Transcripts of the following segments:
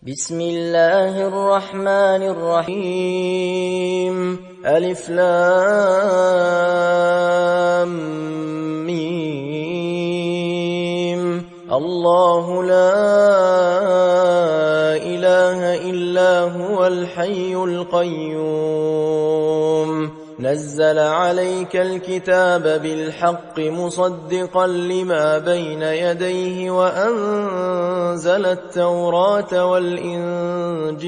بسم الله الرحمن الرحيم ألف لام ميم الله لا إله إلا هو الحي القيوم نزل عليك الكتاب بالحق مصدقا لما بين يديه وأنزل التوراة والإنجيل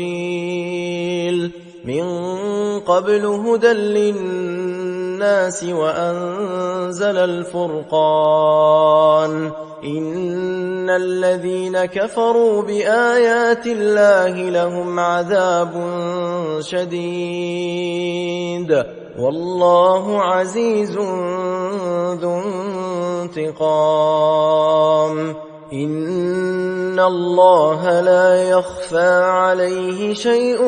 من قبل هدى للناس وأنزل الفرقان إن الذين كفروا بآيات الله لهم عذاب شديد والله عزيز ذو انتقام إن الله لا يخفى عليه شيء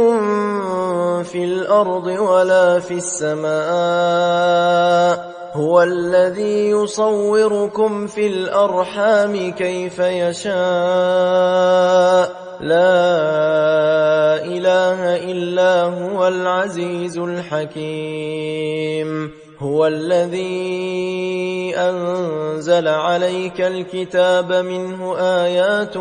في الأرض ولا في السماء هو الذي يصوركم في الأرحام كيف يشاء لا إله إلا هو العزيز الحكيم هو الذي أنزل عليك الكتاب منه آيات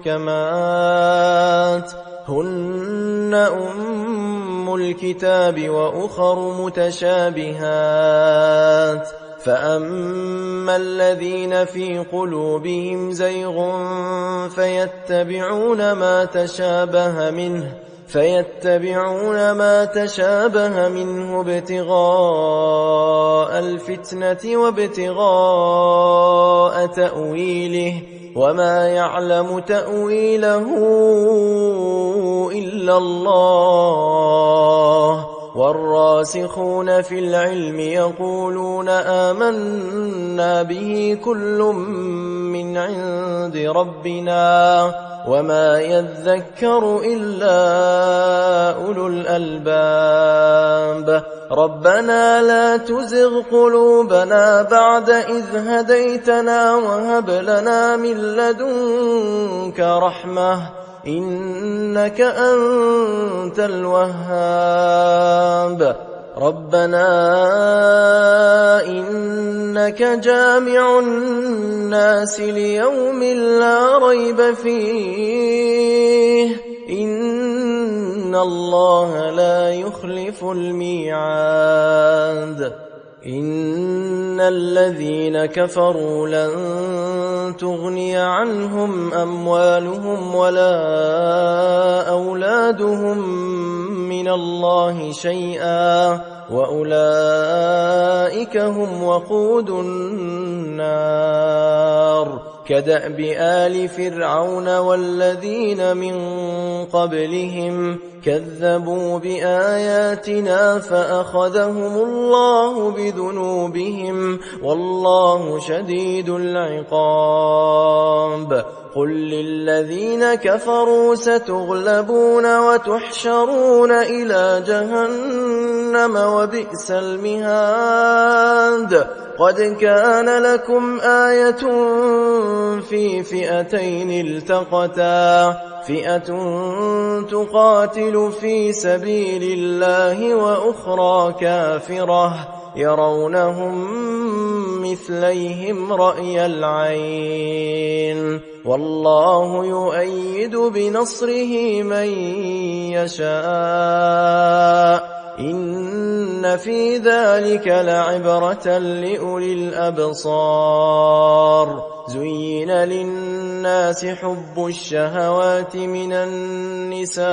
محكمات هن أم الكتاب وأخر متشابهات فأما الذين في قلوبهم زيغ فيتبعون ما تشابه منه ابتغاء الفتنة وابتغاء تأويله وما يعلم تأويله إلا الله والراسخون في العلم يقولون آمنا به كل من عند ربنا وما يذكر إلا أولو الألباب ربنا لا تزغ قلوبنا بعد إذ هديتنا وهب لنا من لدنك رحمة إنك أنت الوهاب ربنا إنك جامع الناس ليوم لا ريب فيه إن الله لا يخلف الميعاد إن الذين كفروا لن تغني عنهم أموالهم ولا أولادهم من الله شيئا وأولئك هم وقود النار كدأب آل فرعون والذين من قبلهم كذبوا بآياتنا فأخذهم الله بذنوبهم والله شديد العقاب قل للذين كفروا ستغلبون وتحشرون إلى جهنم وبئس المهاد قد كان لكم آية في فئتين التقتا فئة تقاتل في سبيل الله وأخرى كافرة يرونهم مثليهم رأي العين والله يؤيد بنصره من يشاء إن في ذلك لعبرة لأولي الأبصار زين للناس حب الشهوات من النساء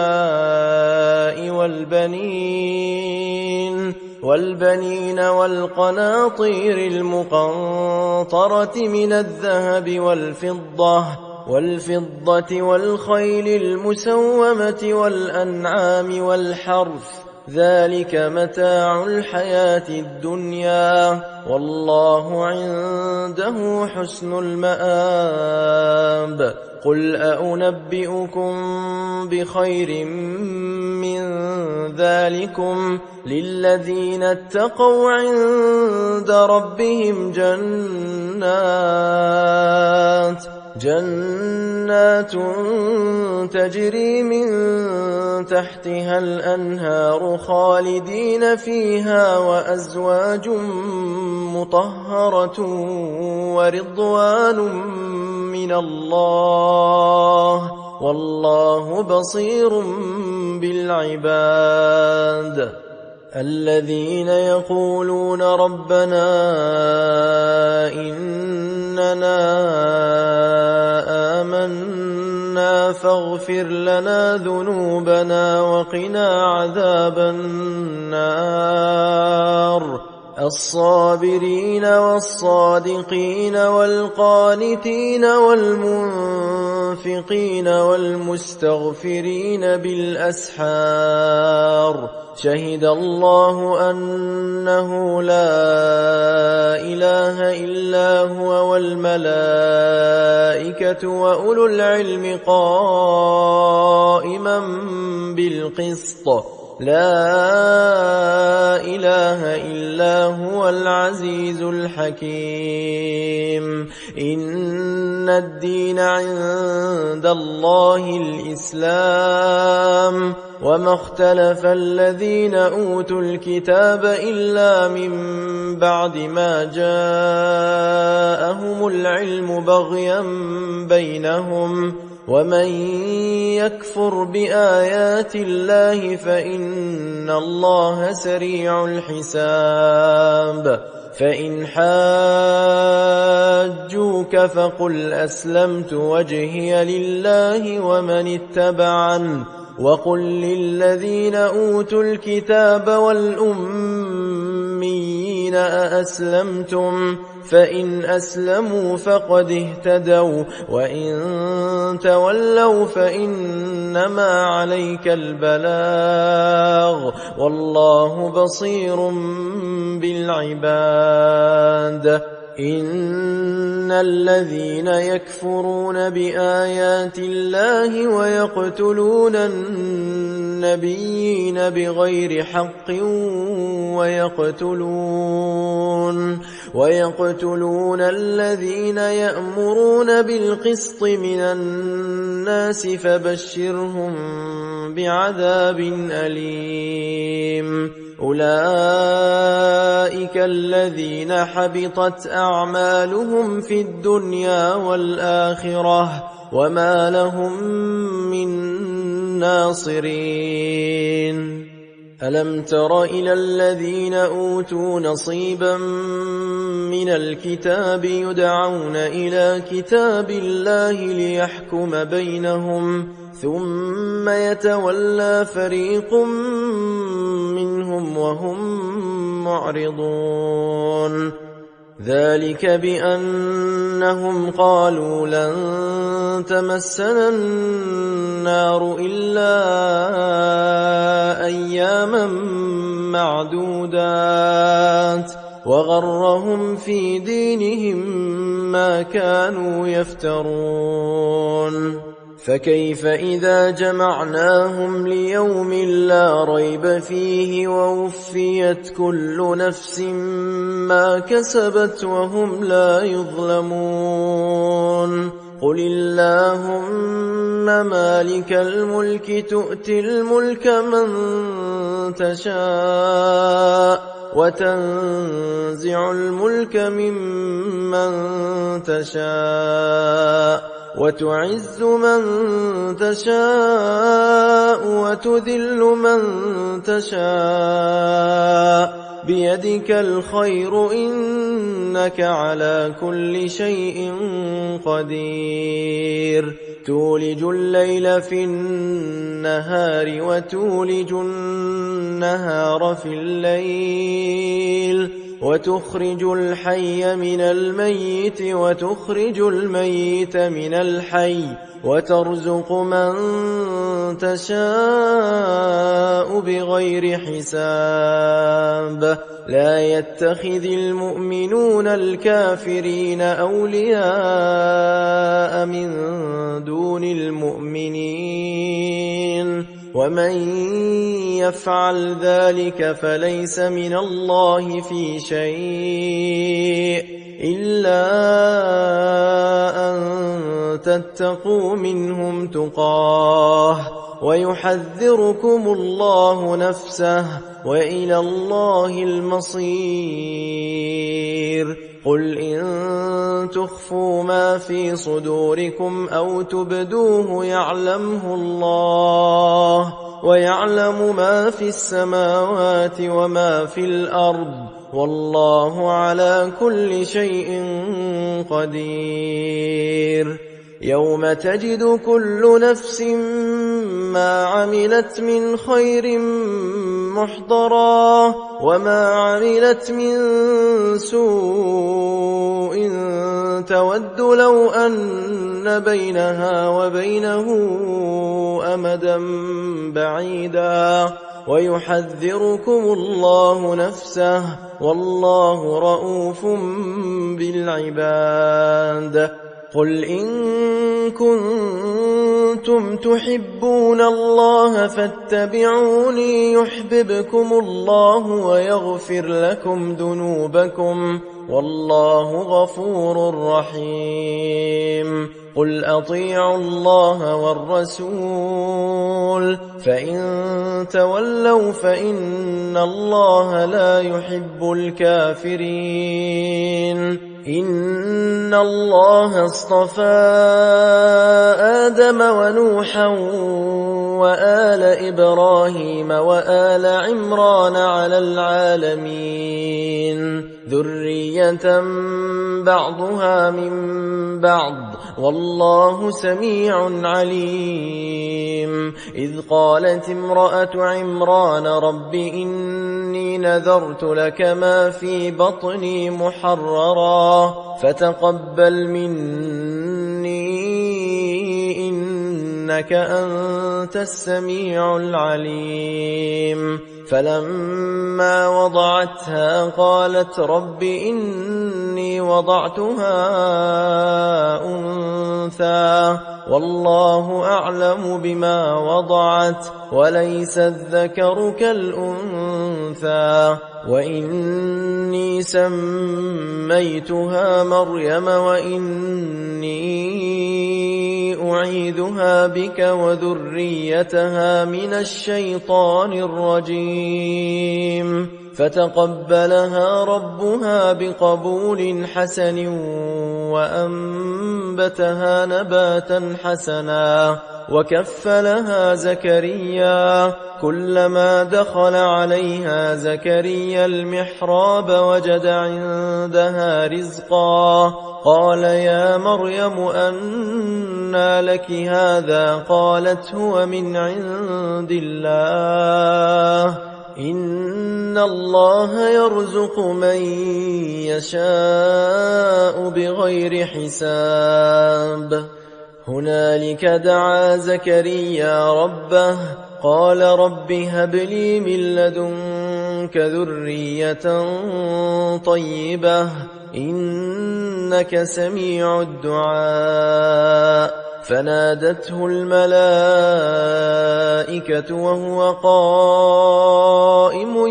والبنين والقناطير المقنطرة من الذهب والفضة والخيل المسومة والأنعام والحرث ذلك متاع الحياة الدنيا والله عنده حسن المآب قل أنبئكم بخير من ذلكم للذين اتقوا عند ربهم جنات تجري من تحتها الأنهار خالدين فيها وأزواج مطهرة ورضوان من الله والله بصير بالعباد الذين يقولون ربنا إننا آمنا فاغفر لنا ذنوبنا وقنا عذاب النار الصابرين والصادقين والقانتين والمنفقين والمستغفرين بالأسحار شهد الله أنه لا إله إلا هو والملائكة وأولو العلم قائما بالقسط لا إله إلا هو العزيز الحكيم إن الدين عند الله الإسلام وما اختلف الذين أوتوا الكتاب إلا من بعد ما جاءهم العلم بغيا بينهم ومن يكفر بآيات الله فإن الله سريع الحساب فإن حاجوك فقل أسلمت وجهي لله ومن اتبعن وقل للذين أوتوا الكتاب والأميين أأسلمتم فإن أسلموا فقد اهتدوا وإن تولوا فإنما عليك البلاغ والله بصير بالعباد إن الذين يكفرون بآيات الله ويقتلون النبيين بغير حق ويقتلون الذين يأمرون بالقسط من الناس فبشرهم بعذاب أليم أولئك الذين حبطت أعمالهم في الدنيا والآخرة وما لهم من ناصرين ألم تر إلى الذين أوتوا نصيبا من الكتاب يدعون إلى كتاب الله ليحكم بينهم ثم يتولى فريق منهم وهم معرضون ذلك بأنهم قالوا لن تمسنا النار إلا أياما معدودات وغرهم في دينهم ما كانوا يفترون فكيف إذا جمعناهم ليوم لا ريب فيه ووفيت كل نفس ما كسبت وهم لا يظلمون قل اللهم مالك الملك تؤتي الملك من تشاء وتنزع الملك ممن تشاء وتعز من تشاء وتذل من تشاء بيدك الخير إنك على كل شيء قدير تولج الليل في النهار وتولج النهار في الليل وتخرج الحي من الميت وتخرج الميت من الحي وترزق من تشاء بغير حساب لا يتخذ المؤمنون الكافرين أولياء من دون المؤمنين ومن يفعل ذلك فليس من الله في شيء إلا أن تتقوا منهم تقاه ويحذركم الله نفسه وإلى الله المصير. قل إن تخفوا ما في صدوركم أو تبدوه يعلمه الله ويعلم ما في السماوات وما في الأرض والله على كل شيء قدير. يوم تجد كل نفس ما عملت من خير محضرا وما عملت من سوء تود لو أن بينها وبينه أمدا بعيدا ويحذركم الله نفسه والله رؤوف بالعباد. قل إن كنتم تحبون الله فاتبعوني يحببكم الله ويغفر لكم ذنوبكم والله غفور رحيم. قل أطيعوا الله والرسول فإن تولوا فإن الله لا يحب الكافرين. إن الله اصطفى آدم ونوحا وآل إبراهيم وآل عمران على العالمين ذرية بعضها من بعض والله سميع عليم. إذ قالت امرأة عمران رب إني نذرت لك ما في بطني محررا فتقبل مني إنك أنت السميع العليم. فلما وضعتها قالت رب إني وضعتها أنثى والله أعلم بما وضعت وليس الذكر كالأنثى وإني سميتها مريم وإني أعيذها بك وذريتها من الشيطان الرجيم. فتقبلها ربها بقبول حسن وأنبتها نباتا حسنا وكفلها زكريا. كلما دخل عليها زكريا المحراب وجد عندها رزقا قال يا مريم أنى لك هذا قالت هو من عند الله إن الله يرزق من يشاء بغير حساب. هنالك دعا زكريا ربه قال رب هب لي من لدنك ذرية طيبة إنك سميع الدعاء. فنادته الملائكة وهو قائم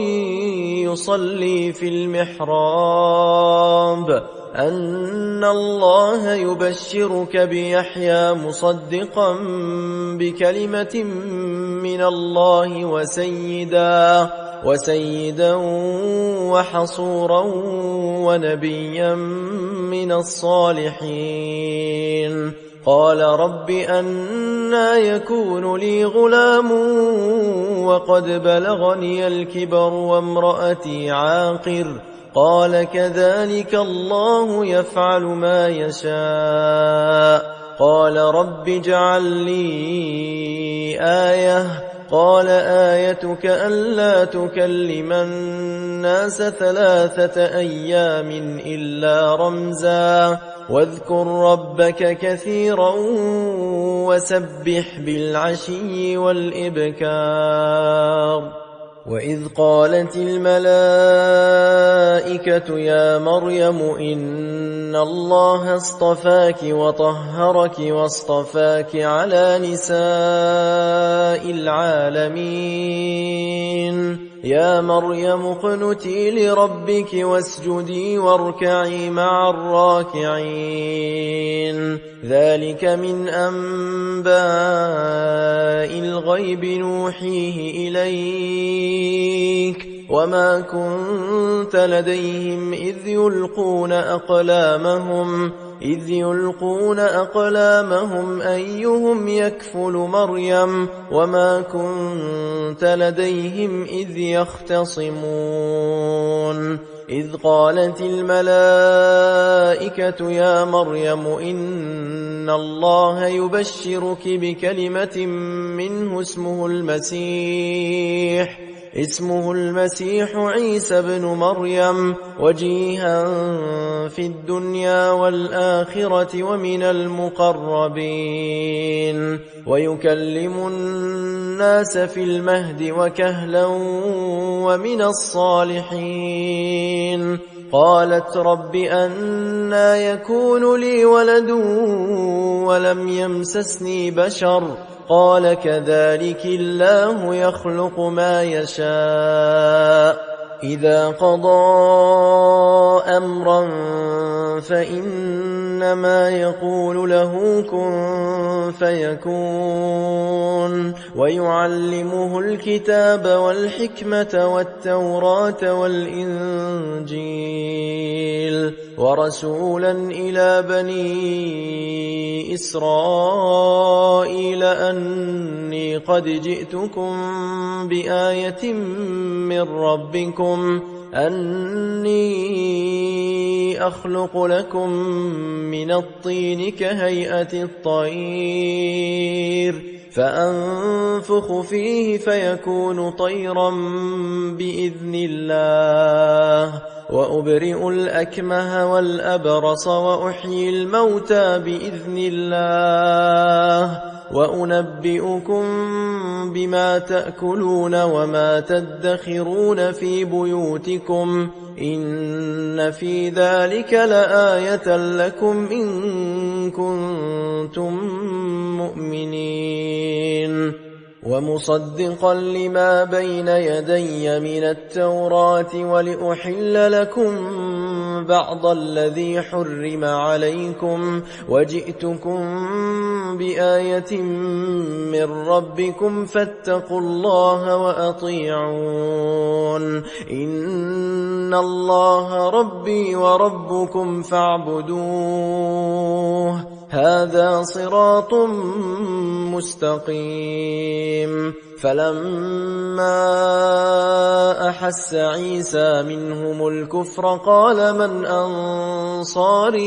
يصلي في المحراب أن الله يبشرك بيحيى مصدقا بكلمة من الله وسيدا وحصورا ونبيا من الصالحين. قال رب أنى يكون لي غلام وقد بلغني الكبر وامرأتي عاقر قال كذلك الله يفعل ما يشاء. قال رب اجعل لي آية قال آيتك ألا تكلم الناس 3 أيام إلا رمزا واذكر ربك كثيرا وسبح بالعشي والإبكار. وإذ قالت الملائكة يا مريم إن الله اصطفاك وطهرك واصطفاك على نساء العالمين يا مريم اقنتي لربك واسجدي واركعي مع الراكعين ذلك من أنباء الغيب نوحيه إليك وما كنت لديهم إذ يلقون أقلامهم أيهم يكفل مريم وما كنت لديهم إذ يختصمون إذ قالت الملائكة يا مريم إن الله يبشرك بكلمة منه اسمه المسيح عيسى بن مريم وجيها في الدنيا والآخرة ومن المقربين ويكلم الناس في المهد وكهلا ومن الصالحين قالت رب أنى يكون لي ولد ولم يمسسني بشر قال كذلك الله يخلق ما يشاء إذا قضى أمرا فإنما يقول له كن فيكون ويعلمه الكتاب والحكمة والتوراة والإنجيل ورسولا إلى بني إسرائيل أني قد جئتكم بآية من ربكم أني أخلق لكم من الطين كهيئة الطير فأنفخ فيه فيكون طيرا بإذن الله وأبرئ الأكمه والأبرص وأحيي الموتى بإذن الله وأنبئكم بما تأكلون وما تدخرون في بيوتكم إن في ذلك لآية لكم إن كنتم مؤمنين ومصدقا لما بين يدي من التوراة ولأحل لكم بعض الذي حرم عليكم وجئتكم بآية من ربكم فاتقوا الله وأطيعون إن الله ربي وربكم فاعبدوه هذا صراط مستقيم فلما أحس عيسى منهم الكفر قال من أنصاري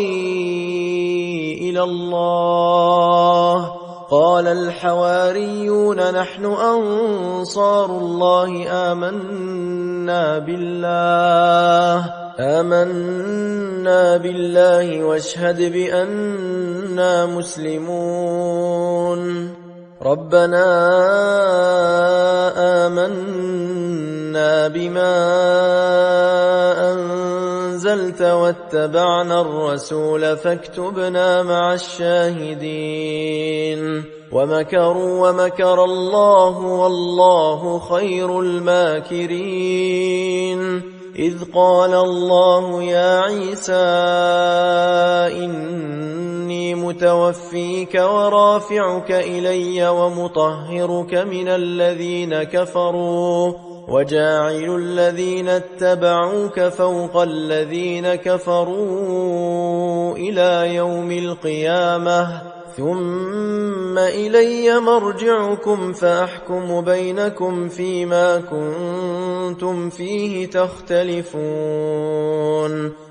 إلى الله قال الحواريون نحن أنصار الله آمنا بالله واشهد بأننا مسلمون ربنا آمنا بما أنزلت واتبعنا الرسول فاكتبنا مع الشاهدين ومكروا ومكر الله والله خير الماكرين إذ قال الله يا عيسى إني متوفيك ورافعك إلي ومطهرك من الذين كفروا وجاعل الذين اتبعوك فوق الذين كفروا إلى يوم القيامة ثم إلي مرجعكم فأحكم بينكم فيما كنتم فيه تختلفون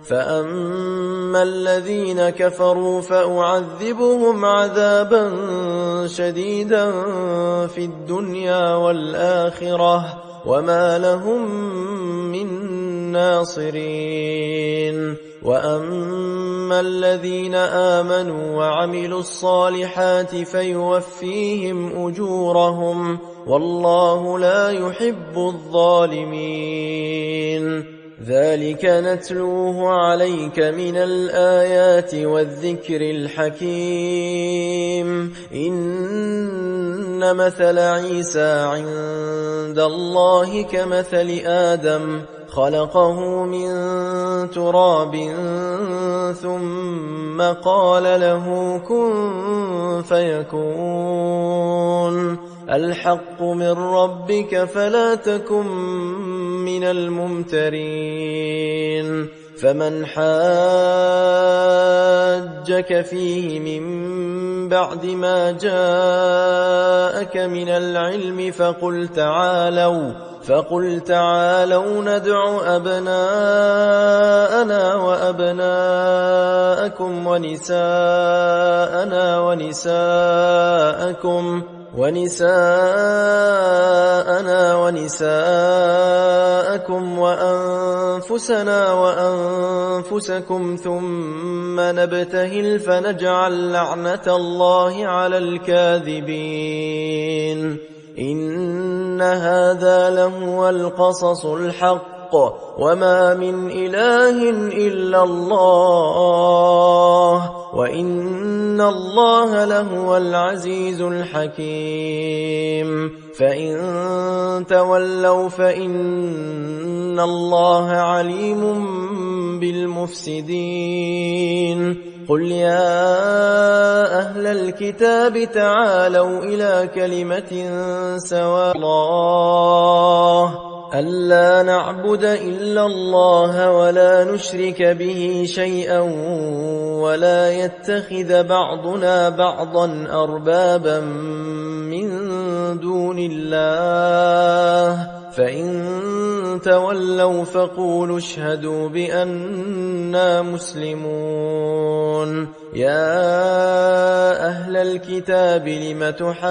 فأما الذين كفروا فأعذبهم عذابا شديدا في الدنيا والآخرة وما لهم من ناصرين وأما الذين آمنوا وعملوا الصالحات فيوفيهم أجورهم والله لا يحب الظالمين ذلك نتلوه عليك من الآيات والذكر الحكيم إن إن مثل عيسى عند الله كمثل آدم خلقه من تراب ثم قال له كن فيكون الحق من ربك فلا تكن من الممترين فمن حاجك فيه من بعد ما جاءك من العلم فقل تعالوا ندع أبناءنا وأبناءكم ونساءنا ونساءكم وأنفسنا وأنفسكم ثم نبتهل فنجعل لعنة الله على الكاذبين إن هذا لهو القصص الحق وما من إله إلا الله وإن الله لهو العزيز الحكيم فإن تولوا فإن الله عليم بالمفسدين قل يا أهل الكتاب تعالوا إلى كلمة سواء الله ألا نعبد إلا الله ولا نشرك به شيئا ولا يتخذ بعضنا بعضا أربابا من دون الله فإن تولوا فقولوا اشهدوا بأننا مسلمون يا أهل الكتاب لم تحاجون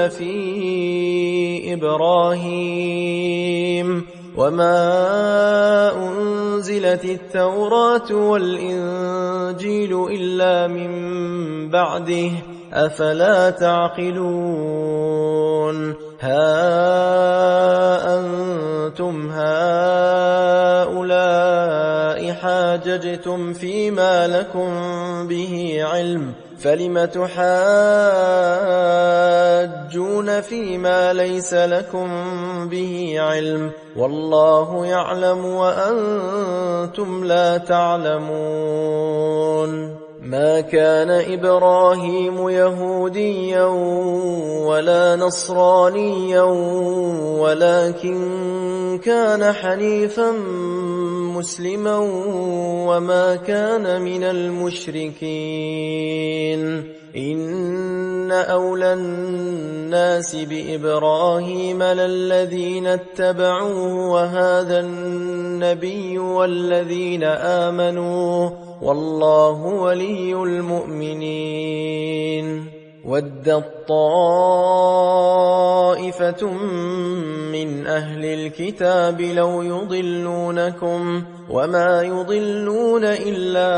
في إبراهيم وما أنزلت التوراة والإنجيل إلا من بعده أفلا تعقلون ها أنتم هؤلاء حاججتم فيما لكم به علم فلم تحاجون فيما ليس لكم به علم والله يعلم وأنتم لا تعلمون ما كان إبراهيم يهوديا ولا نصرانيا ولكن كان حنيفا مسلما وما كان من المشركين إن أولى الناس بإبراهيم للذين اتبعوه وهذا النبي والذين آمنوا والله ولي المؤمنين ودت طائفة من أهل الكتاب لو يضلونكم وما يضلون إلا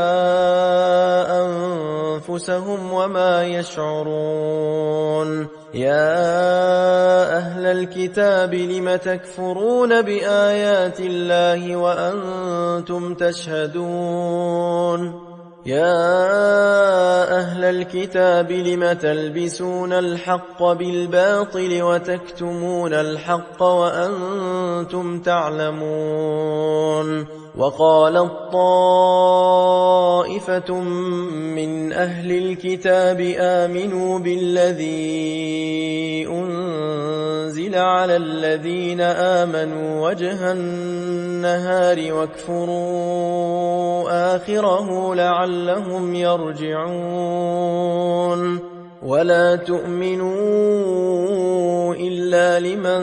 أنفسهم وما يشعرون يا أهل الكتاب لم تكفرون بآيات الله وأنتم تشهدون يا أهل الكتاب لم تلبسون الحق بالباطل وتكتمون الحق وأنتم تعلمون وقالت طائفة من أهل الكتاب آمنوا بالذي أنزل على الذين آمنوا وجه النهار واكفروا آخره لعلهم يرجعون ولا تؤمنوا إلا لمن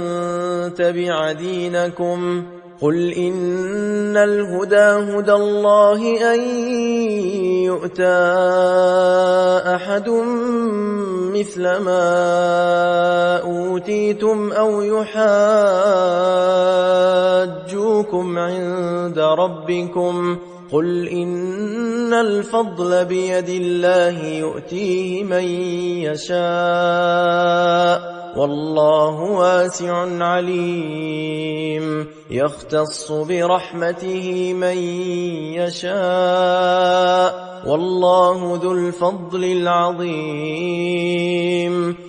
تبع دينكم قل إن الهدى هدى الله أن يؤتى أحد مثل ما أوتيتم أو يحاجوكم عند ربكم قل إن الفضل بيد الله يؤتيه من يشاء والله واسع عليم يختص برحمته من يشاء والله ذو الفضل العظيم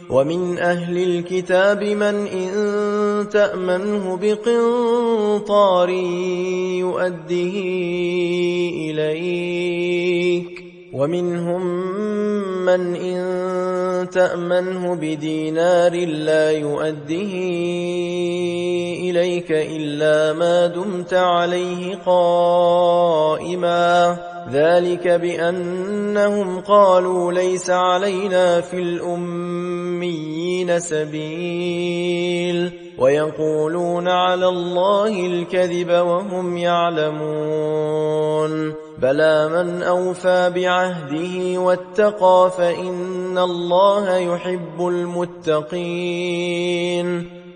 ومن أهل الكتاب من إن تأمنه بقنطار يؤده إليك ومنهم من إن تأمنه بدينار لا يؤده إليك إلا ما دمت عليه قائما ذلك بأنهم قالوا ليس علينا في الأميين سبيل ويقولون على الله الكذب وهم يعلمون بلى من أوفى بعهده واتقى فإن الله يحب المتقين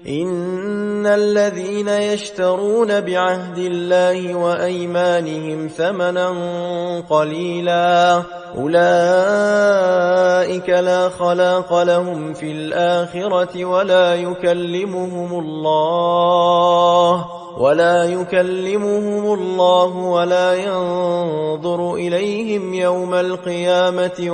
إن الذين يشترون بعهد الله وأيمانهم ثمنا قليلا أولئك لا خلاق لهم في الآخرة ولا يكلمهم الله ولا ينظر إليهم يوم القيامة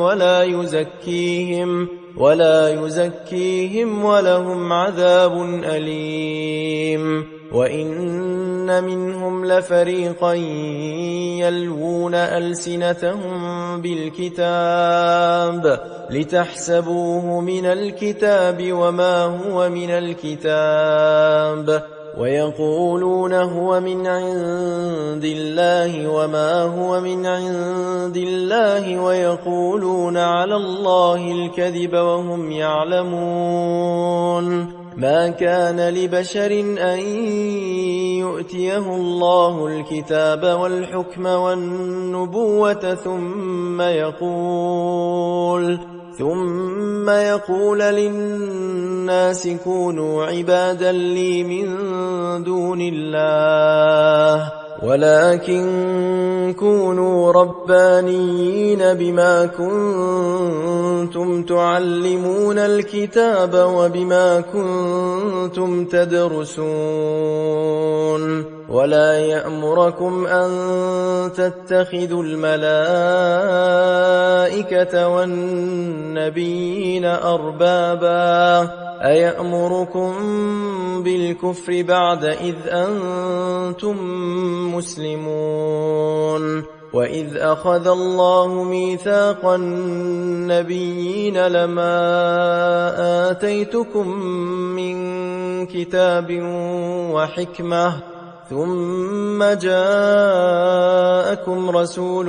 ولا يزكيهم ولهم عذاب أليم وإن منهم لفريقا يلوون ألسنتهم بالكتاب لتحسبوه من الكتاب وما هو من الكتاب ويقولون هو من عند الله وما هو من عند الله ويقولون على الله الكذب وهم يعلمون ما كان لبشر أن يؤتيه الله الكتاب والحكم والنبوة ثم يقول للناس كونوا عبادا لي من دون الله ولكن كونوا ربانيين بما كنتم تعلمون الكتاب وبما كنتم تدرسون ولا يأمركم أن تتخذوا الملائكة والنبيين أربابا أيأمركم بالكفر بعد إذ أنتم مسلمون وإذ أخذ الله ميثاق النبيين لما آتيتكم من كتاب وحكمة ثم جاءكم رسول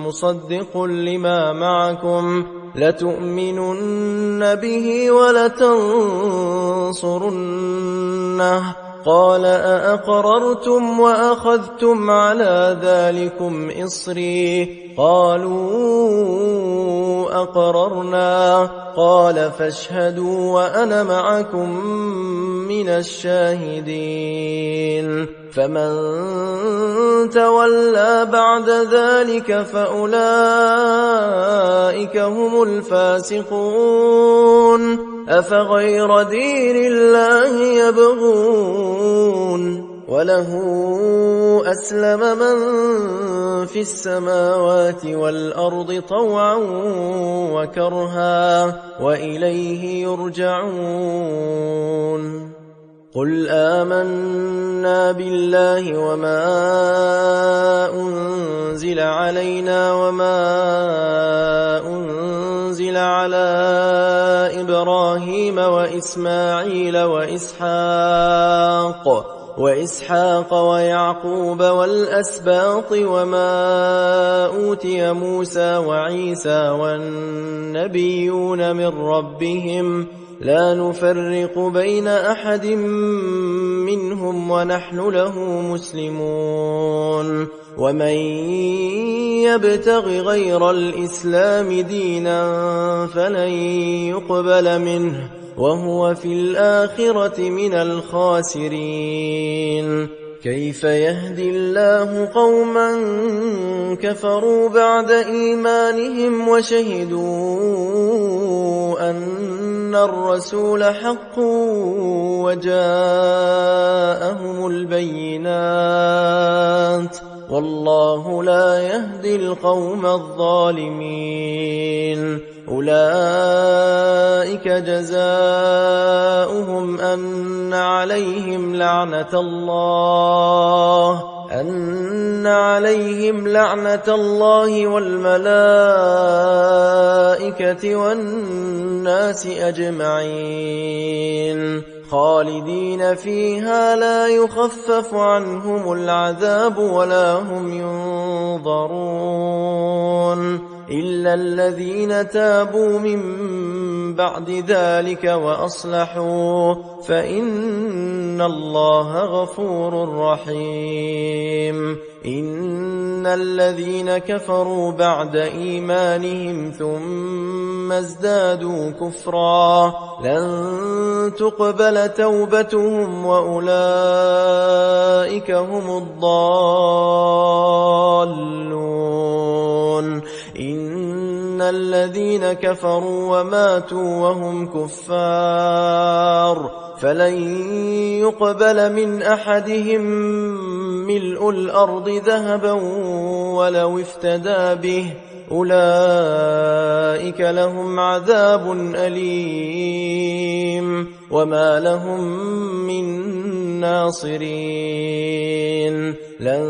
مصدق لما معكم لتؤمنن به ولتنصرنه قال أأقررتم وأخذتم على ذلكم إصري قالوا أقررنا قال فاشهدوا وأنا معكم من الشاهدين فمن تولى بعد ذلك فأولئك هم الفاسقون أفغير دين الله يبغون وله أسلم من في السماوات والأرض طوعا وكرها وإليه يرجعون قل آمنا بالله وما أنزل علينا وما أنزل على إبراهيم وإسماعيل وإسحاق ويعقوب والأسباط وما أوتي موسى وعيسى والنبيون من ربهم لا نفرق بين أحد منهم ونحن له مسلمون ومن يبتغ غير الإسلام دينا فلن يقبل منه وهو في الآخرة من الخاسرين كيف يهدي الله قوما كفروا بعد إيمانهم وشهدوا أن أن الرسول حق وجاءهم البينات والله لا يهدي القوم الظالمين. أولئك جزاؤهم أن عليهم لعنة الله والملائكة والناس أجمعين خالدين فيها لا يخفف عنهم العذاب ولا هم ينظرون إلا الذين تابوا من بعد ذلك وأصلحوا فإن الله غفور رحيم. إن الذين كفروا بعد إيمانهم ثم ازدادوا كفرا لن تقبل توبتهم وأولئك هم الضالون. إن الذين كفروا وماتوا وهم كفار فلن يقبل من أحدهم ملء الأرض ذهبا ولو افتدى به أولئك لهم عذاب أليم وما لهم من ناصرين. لن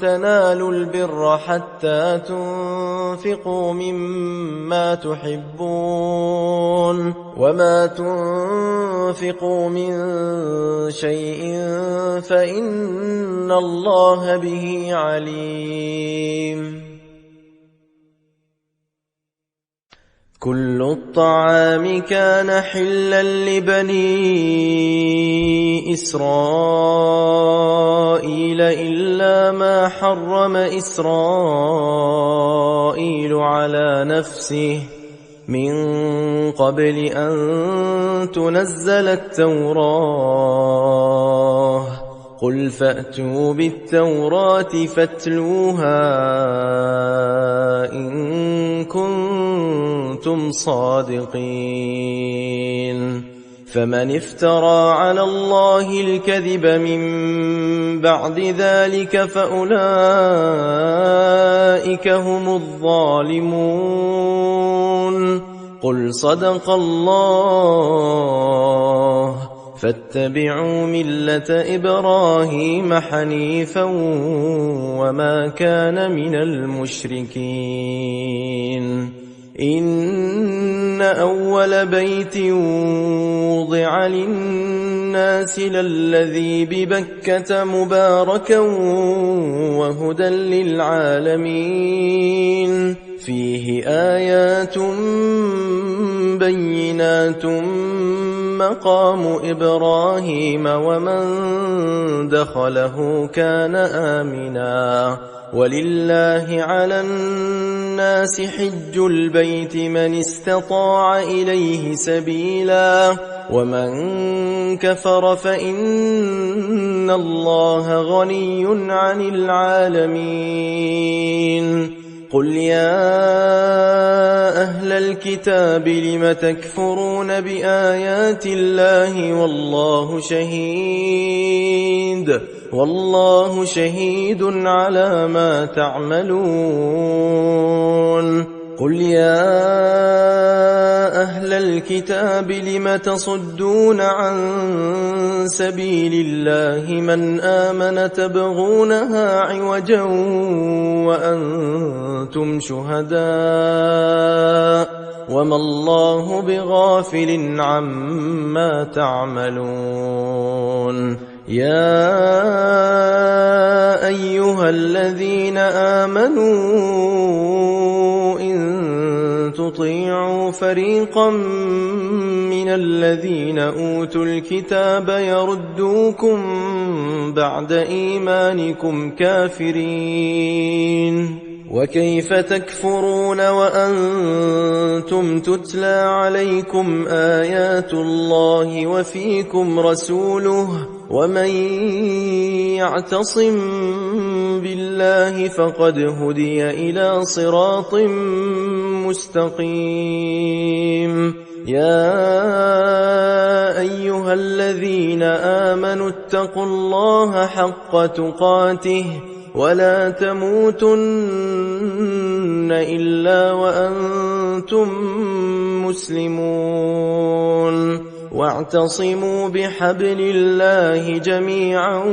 تنالوا البر حتى تنفقوا مما تحبون وما تنفقوا من شيء فإن الله به عليم. كل الطعام كان حلا لبني إسرائيل إلا ما حرم إسرائيل على نفسه من قبل أن تنزل التوراة قل فأتوا بالتوراة فاتلوها إن كنتم صادقين. فمن افترى على الله الكذب من بعد ذلك فأولئك هم الظالمون. قل صدق الله فاتبعوا ملة إبراهيم حنيفا وما كان من المشركين. إن أول بيت وضع للناس للذي ببكة مباركا وهدى للعالمين فيه آيات بينات مقام إبراهيم ومن دخله كان آمنا ولله على الناس حج البيت من استطاع إليه سبيلا ومن كفر فإن الله غني عن العالمين. قل يا أهل الكتاب لم تكفرون بآيات الله والله شهيد على ما تعملون. قل يا أهل الكتاب لم تصدون عن سبيل الله من آمن تبغونها عوجا وأنتم شهداء وما الله بغافل عما تعملون. يا أيها الذين آمنوا إن تطيعوا فريقا من الذين أوتوا الكتاب يردوكم بعد إيمانكم كافرين وكيف تكفرون وأنتم تتلى عليكم آيات الله وفيكم رسوله ومن يعتصم بالله فقد هدي إلى صراط مستقيم. يا أيها الذين آمنوا اتقوا الله حق تقاته ولا تموتن إلا وأنتم مسلمون واعتصموا بحبل الله جميعا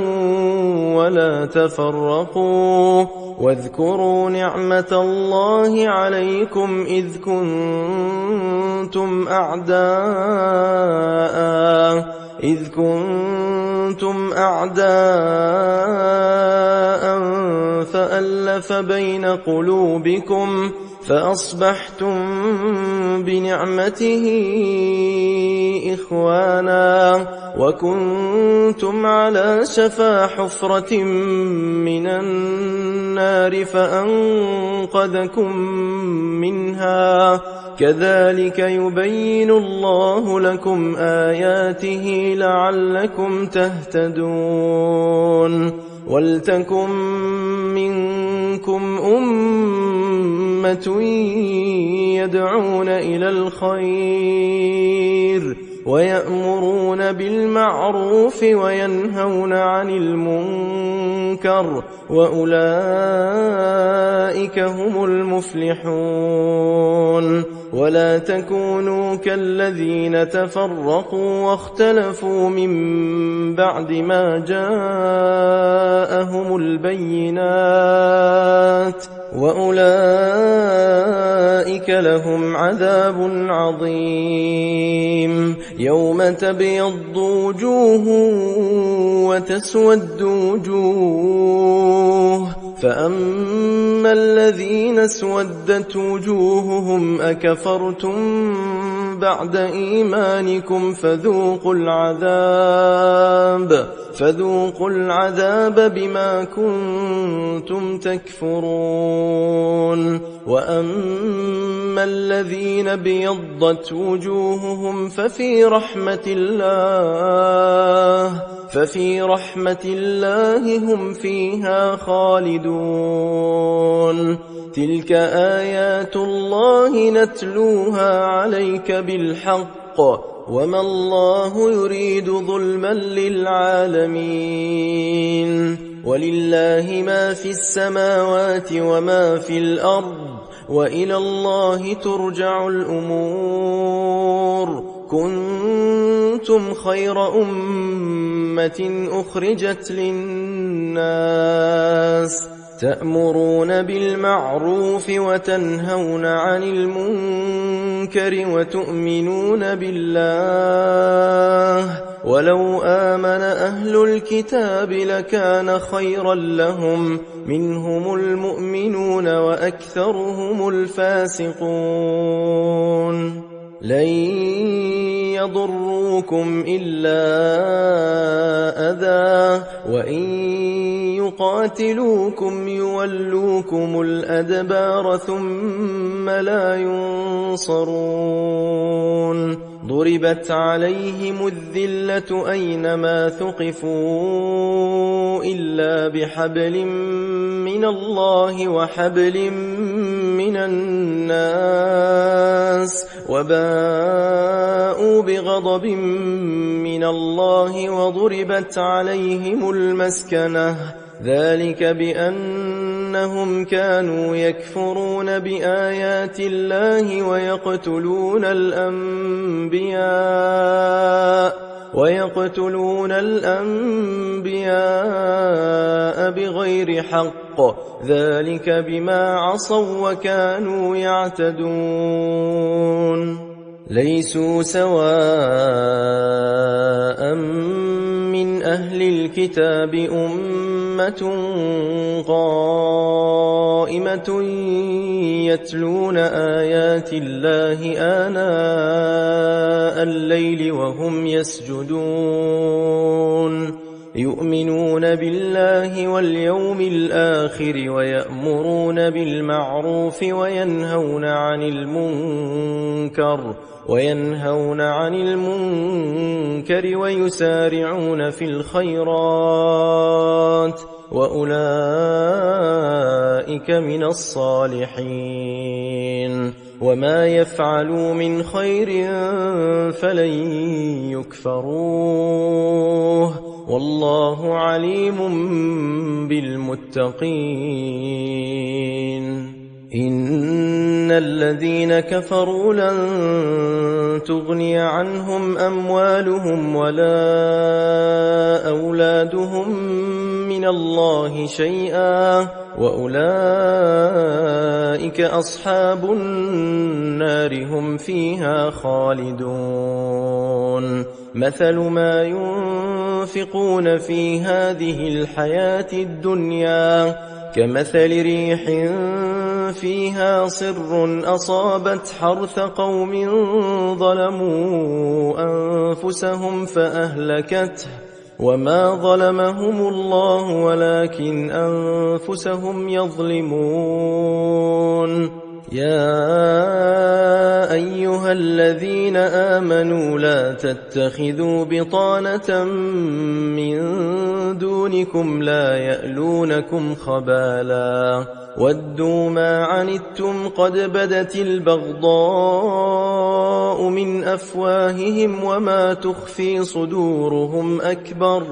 ولا تفرقوا واذكروا نعمة الله عليكم إذ كنتم أعداء فألف بين قلوبكم فأصبحتم بنعمته إخوانا وكنتم على شفا حفرة من النار فأنقذكم منها كذلك يبين الله لكم آياته لعلكم تهتدون ولتكن منكم أمة يدعون إلى الخير ويأمرون بالمعروف وينهون عن المنكر وأولئك هم المفلحون ولا تكونوا كالذين تفرقوا واختلفوا من بعد ما جاءهم البينات وأولئك لهم عذاب عظيم يوم تبيض وجوه وتسود وجوه فأما الذين اسودت وجوههم أكفرتم بعد إيمانكم فذوقوا العذاب بما كنتم تكفرون وأما الذين ابيضت وجوههم ففي رحمة الله هم فيها خالدون تلك آيات الله نتلوها عليك بالحق وما الله يريد ظلما للعالمين ولله ما في السماوات وما في الأرض وإلى الله ترجع الأمور كنتم خير أمة أخرجت للناس تأمرون بالمعروف وتنهون عن المنكر وتؤمنون بالله ولو آمن أهل الكتاب لكان خيرا لهم منهم المؤمنون وأكثرهم الفاسقون لن يضروكم إلا أذى وإن يقاتلوكم يولوكم الأدبار ثم لا ينصرون ضربت عليهم الذلة أينما ثقفوا إلا بحبل من الله وحبل من الناس وباءوا بغضب من الله وضربت عليهم المسكنة ذلك بأنهم كانوا يكفرون بآيات الله ويقتلون الأنبياء بغير حق ذلك بما عصوا وكانوا يعتدون ليسوا سواء من أهل الكتاب أمة قائمة يتلون آيات الله آناء الليل وهم يسجدون يؤمنون بالله واليوم الآخر ويأمرون بالمعروف وينهون عن المنكر ويسارعون في الخيرات وأولئك من الصالحين وما يفعلوا من خير فلن يكفروه والله عليم بالمتقين إن الذين كفروا لن تغني عنهم أموالهم ولا أولادهم من الله شيئا وأولئك أصحاب النار هم فيها خالدون مثل ما ينفقون في هذه الحياة الدنيا كمثل ريح فيها صر أصابت حرث قوم ظلموا أنفسهم فأهلكته وما ظلمهم الله ولكن أنفسهم يظلمون يا أيها الذين آمنوا لا تتخذوا بطانة من دونكم لا يألونكم خبالا ودوا ما عنتم قد بدت البغضاء من أفواههم وما تخفي صدورهم أكبر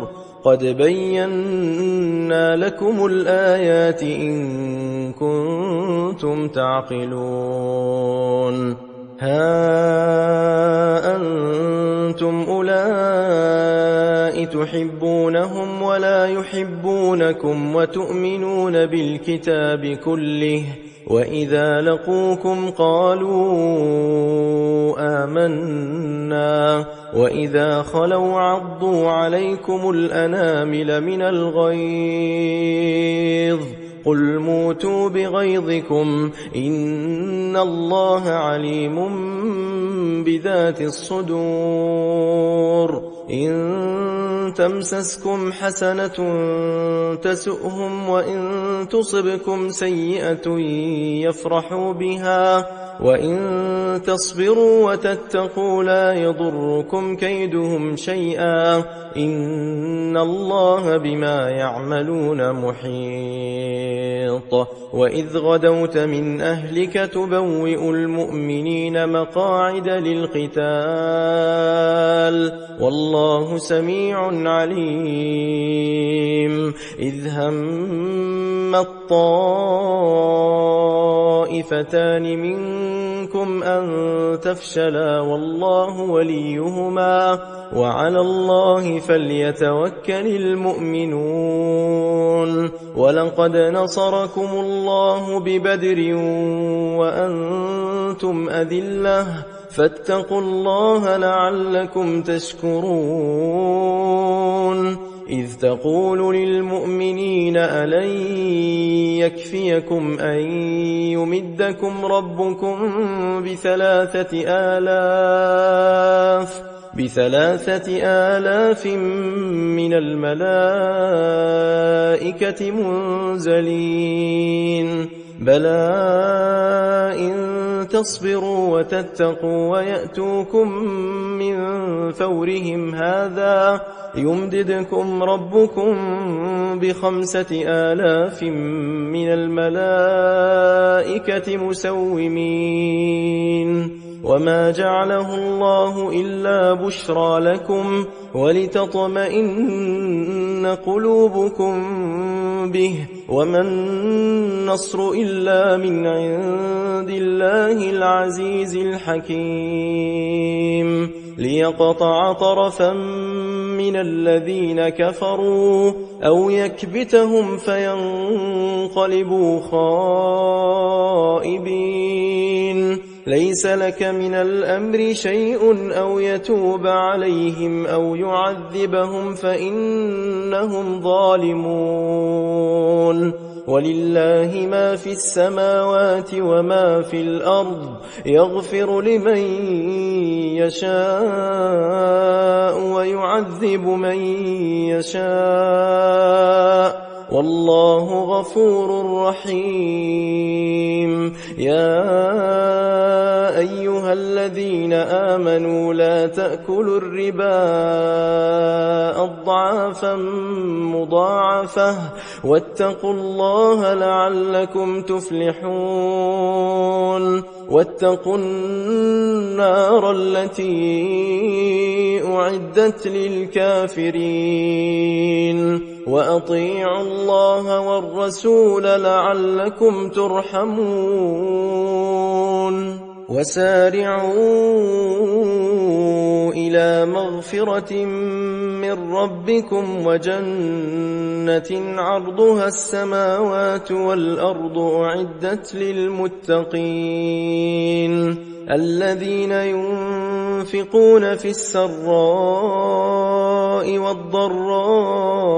قد بينا لكم الآيات إن كنتم تعقلون ها أنتم أولئك تحبونهم ولا يحبونكم وتؤمنون بالكتاب كله وإذا لقوكم قالوا آمنا وإذا خلوا عضوا عليكم الأنامل من الغيظ قل موتوا بغيظكم إن الله عليم بذات الصدور إن تمسسكم حسنة تسؤهم وإن تصبكم سيئة يفرحوا بها وإن تصبروا وتتقوا لا يضركم كيدهم شيئا إن الله بما يعملون محيط وإذ غدوت من أهلك تبوئ المؤمنين مقاعد للقتال والله سميع عليم إذ هم الطائفتان منكم أن تفشلا والله وليهما وعلى الله فليتوكل المؤمنون ولقد نصركم الله ببدر وأنتم أذلة فاتقوا الله لعلكم تشكرون إذ تقول للمؤمنين ألن يكفيكم أن يمدكم ربكم بثلاثة آلاف من الملائكة منزلين بلى إن تصبروا وتتقوا ويأتوكم من فورهم هذا يمددكم ربكم ب5,000 من الملائكة مسومين وما جعله الله إلا بشرى لكم ولتطمئن قلوبكم به وما النصر إلا من عند الله العزيز الحكيم ليقطع طرفا من الذين كفروا أو يكبتهم فينقلبوا خائبين ليس لك من الأمر شيء أو يتوب عليهم أو يعذبهم فإنهم ظالمون ولله ما في السماوات وما في الأرض يغفر لمن يشاء ويعذب من يشاء والله غفور رحيم يا أيها الذين آمنوا لا تأكلوا الربا أضعافا مضاعفة واتقوا الله لعلكم تفلحون واتقوا النار التي أعدت للكافرين وأطيعوا الله والرسول لعلكم ترحمون وسارعوا إلى مغفرة من ربكم وجنة عرضها السماوات والأرض أعدت للمتقين الذين ينفقون في السراء والضراء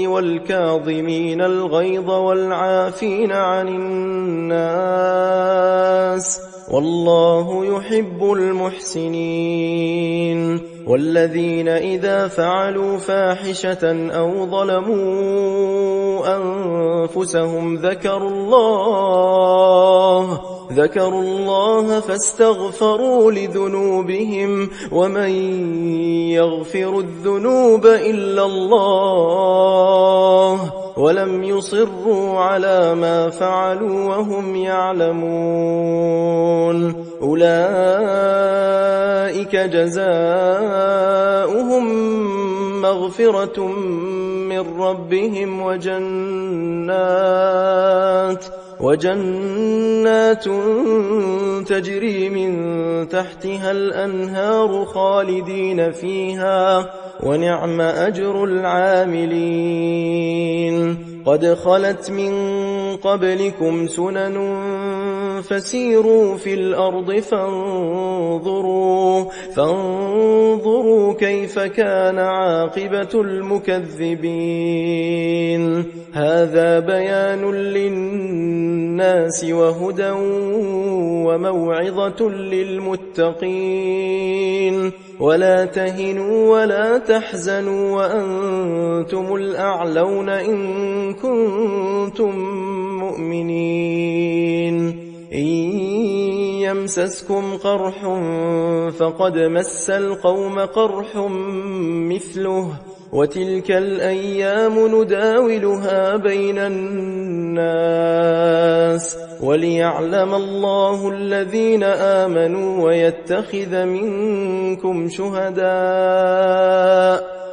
والكاظمين الغيظ والعافين عن الناس والله يحب المحسنين والذين إذا فعلوا فاحشة أو ظلموا أنفسهم ذكروا الله فاستغفروا لذنوبهم ومن يغفر الذنوب إلا الله ولم يصروا على ما فعلوا وهم يعلمون أولئك جزاؤهم مغفرة من ربهم وجنات تجري من تحتها الأنهار خالدين فيها ونعم أجر العاملين قد خلت من قبلكم سنن فسيروا في الأرض فانظروا كيف كان عاقبة المكذبين هذا بيان للناس وهدى وموعظة للمتقين ولا تهنوا ولا تحزنوا وأنتم الأعلون إن كنتم مؤمنين إن يمسسكم قرح فقد مس القوم قرح مثله وتلك الأيام نداولها بين الناس وليعلم الله الذين آمنوا ويتخذ منكم شهداء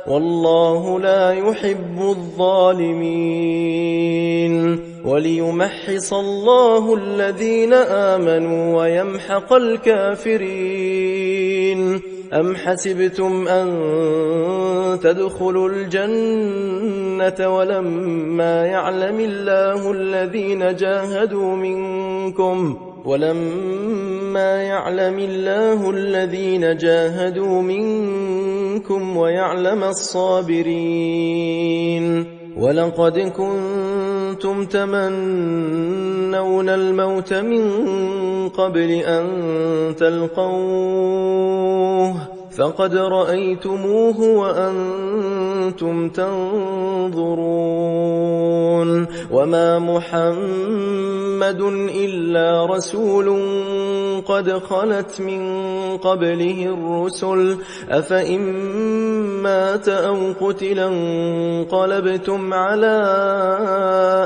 والله لا يحب الظالمين وليمحص الله الذين آمنوا ويمحق الكافرين أم حسبتم أن تدخلوا الجنة ولما يعلم الله الذين جاهدوا منكم ويعلم الصابرين ولقد كنتم تمنون الموت من قبل أن تلقوه فقد رأيتموه وأنتم تنظرون وما محمد إلا رسول قد خلت من قبله الرسل أفإن مات أو قتل انقلبتم على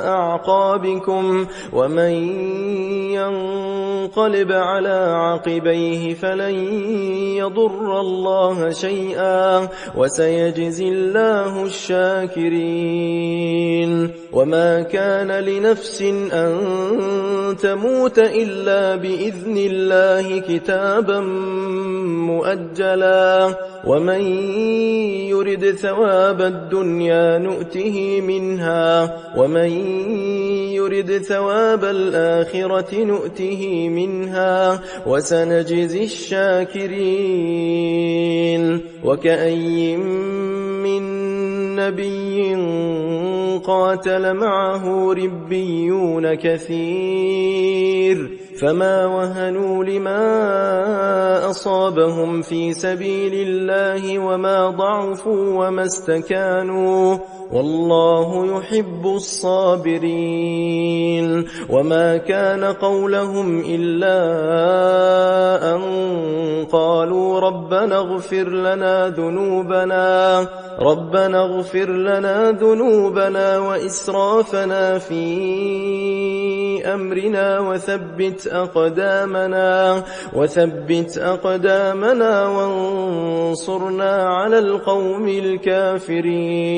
أعقابكم ومن ينقلب على عقبيه فلن يضر الله شيئا وسيجزي الله الشاكرين وما كان لنفس أن تموت إلا بإذن الله كتابا مؤجلا ومن يرد ثواب الدنيا نؤته منها ومن يرد ثواب الآخرة نؤته منها وسنجزي الشاكرين وكأي من نبي قاتل معه ربيون كثير فما وهنوا لما أصابهم في سبيل الله وما ضعفوا وما استكانوا والله يحب الصابرين وما كان قولهم إلا أن قالوا ربنا اغفر لنا ذنوبنا وإسرافنا في أمرنا وثبت أقدامنا وانصرنا على القوم الكافرين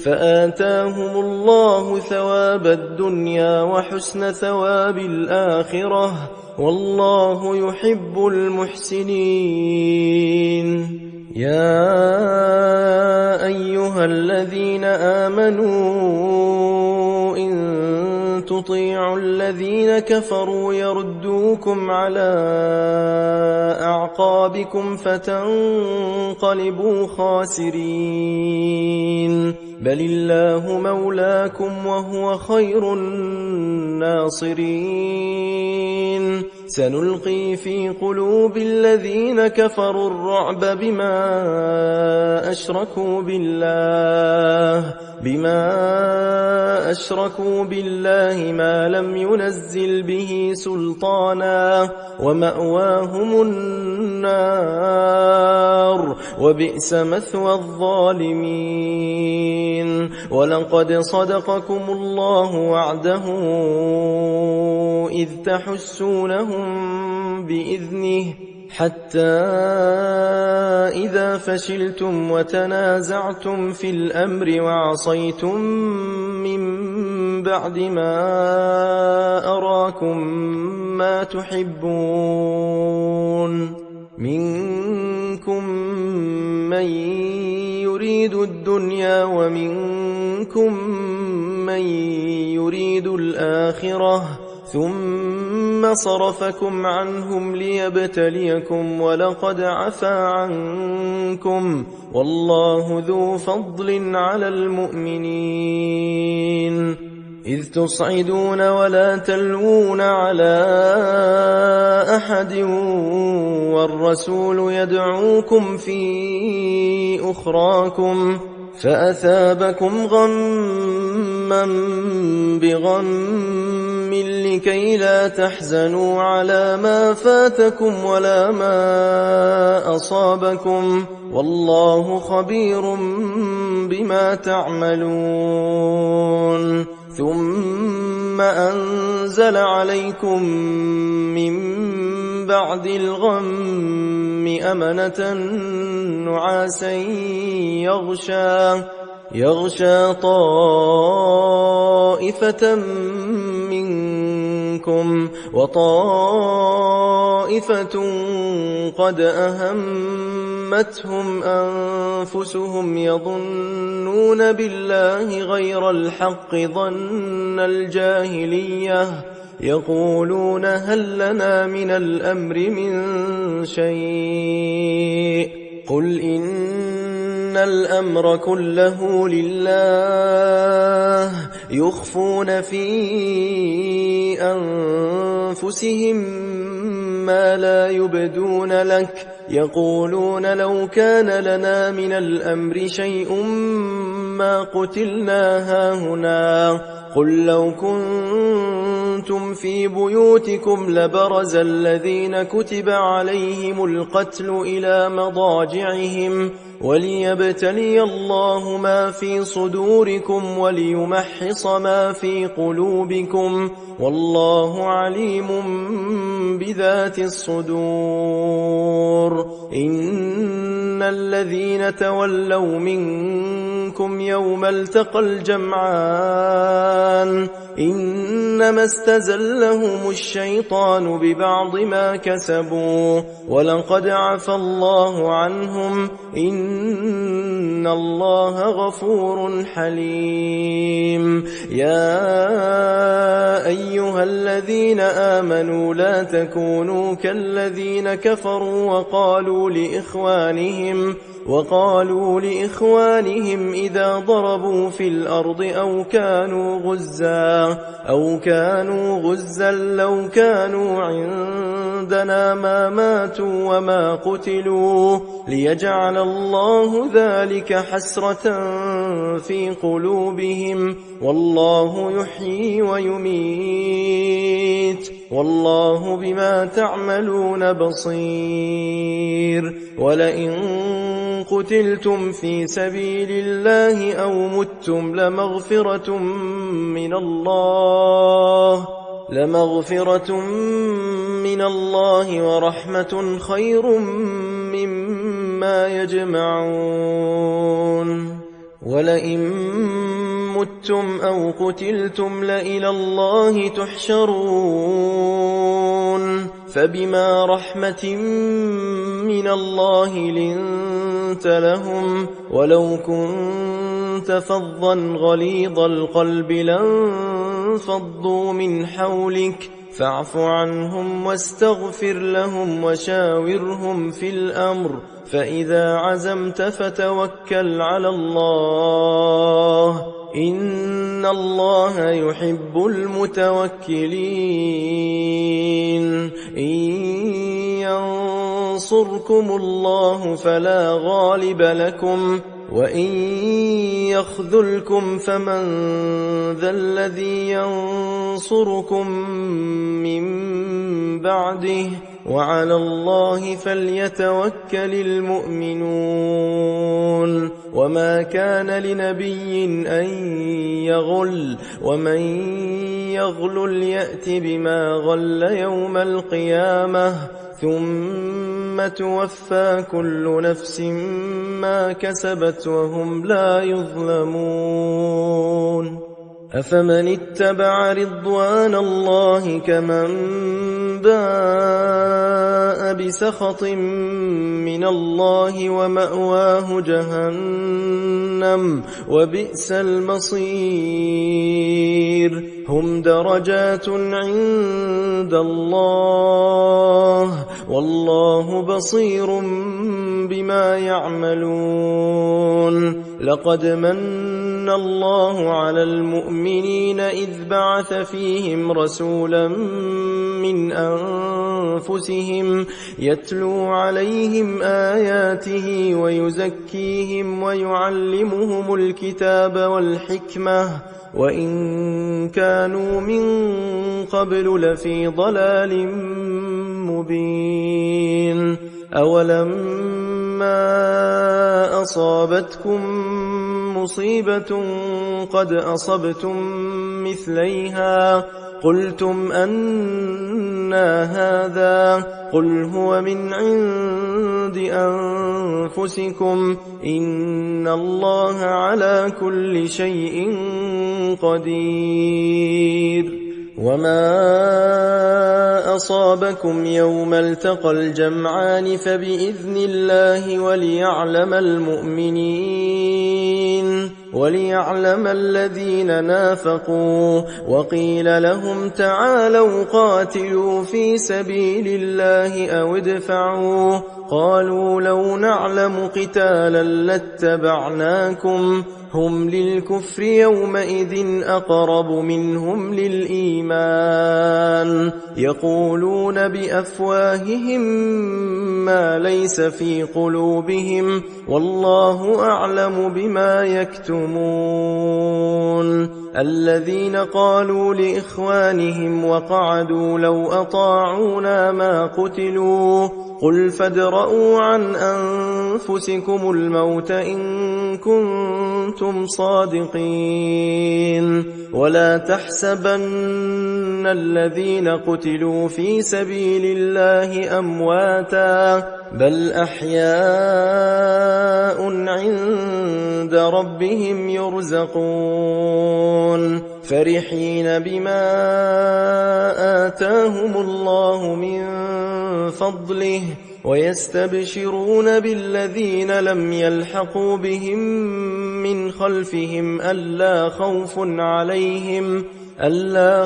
فآتاهم الله ثواب الدنيا وحسن ثواب الآخرة والله يحب المحسنين يا أيها الذين آمنوا إن تطيعوا الذين كفروا يردوكم على أعقابكم فتنقلبوا خاسرين بل الله مولاكم وهو خير الناصرين سنلقي في قلوب الذين كفروا الرعب بما أشركوا بالله ما لم ينزل به سلطانا ومأواهم النار وبئس مثوى الظالمين ولقد صدقكم الله وعده إذ تحسونهم بإذنه حتى إذا فشلتم وتنازعتم في الأمر وعصيتم من بعد ما أراكم ما تحبون منكم من يريد الدنيا ومنكم من يريد الآخرة ثم صرفكم عنهم ليبتليكم ولقد عفا عنكم والله ذو فضل على المؤمنين إذ تصعدون ولا تلوون على أحد والرسول يدعوكم في أخراكم فأثابكم غما بغم لكي لا تحزنوا على ما فاتكم ولا ما أصابكم والله خبير بما تعملون ثم أنزل عليكم من بعد الغم أمنة نعاسا يغشى طائفة منكم وطائفة قد أهمتهم أنفسهم يظنون بالله غير الحق ظن الجاهلية يقولون هل لنا من الأمر من شيء قل إن الأمر كله لله يخفون في أنفسهم ما لا يبدون لك يقولون لو كان لنا من الأمر شيء ما قتلنا هاهنا قل لو كنتم في بيوتكم لبرز الذين كتب عليهم القتل إلى مضاجعهم وليبتلي الله ما في صدوركم وليمحص ما في قلوبكم والله عليم بذات الصدور إن الذين تولوا منكم يوم التقى الجمعان إنما استزلهم الشيطان ببعض ما كسبوا ولقد عفى الله عنهم إن الله غفور حليم يا أيها الذين آمنوا لا تكونوا كالذين كفروا وقالوا لإخوانهم إذا ضربوا في الأرض أو كانوا غزا أو كانوا غزا لو كانوا عندنا ما ماتوا وما قتلوا ليجعل الله ذلك حسرة في قلوبهم والله يحيي ويميت والله بما تعملون بصير ولئن قتلتم في سبيل الله أو متم لمغفرة من الله ورحمة خير مما يجمعون ولئن متم أو قتلتم لإلى الله تحشرون فبما رحمة من الله لنت لهم ولو كنت فظا غليظ القلب لانفضوا من حولك فاعف عنهم واستغفر لهم وشاورهم في الأمر فإذا عزمت فتوكل على الله إن الله يحب المتوكلين إن ينصركم الله فلا غالب لكم وإن يخذلكم فمن ذا الذي ينصركم من بعده وعلى الله فليتوكل المؤمنون وما كان لنبي أن يغل ومن يغل يأت بما غل يوم القيامة ثم توفى كل نفس ما كسبت وهم لا يظلمون أفمن اتبع رضوان الله كمن باء بسخط من الله ومأواه جهنم وبئس المصير هم درجات عند الله والله بصير بما يعملون لقد من الله على المؤمنين إذ بعث فيهم رسولا من أنفسهم يتلو عليهم آياته ويزكيهم ويعلمهم الكتاب والحكمة وإن كانوا من قبل لفي ضلال مبين أولما أصابتكم مصيبة قد أصبتم مثليها قلتم أنى هذا قل هو من عند أنفسكم إن الله على كل شيء قدير وما أصابكم يوم التقى الجمعان فبإذن الله وليعلم الذين نافقوا وقيل لهم تعالوا قاتلوا في سبيل الله أو ادفعوا قالوا لو نعلم قتالا لاتبعناكم هم للكفر يومئذ أقرب منهم للإيمان يقولون بأفواههم ما ليس في قلوبهم والله أعلم بما يكتمون الذين قالوا لإخوانهم وقعدوا لو أطاعونا ما قتلوا قل فادرءوا عن أنفسكم الموت إن كنتم صادقين ولا تحسبن الذين قتلوا في سبيل الله أمواتا بل أحياء عند ربهم يرزقون فرحين بما آتاهم الله من فضله ويستبشرون بالذين لم يلحقوا بهم من خلفهم ألا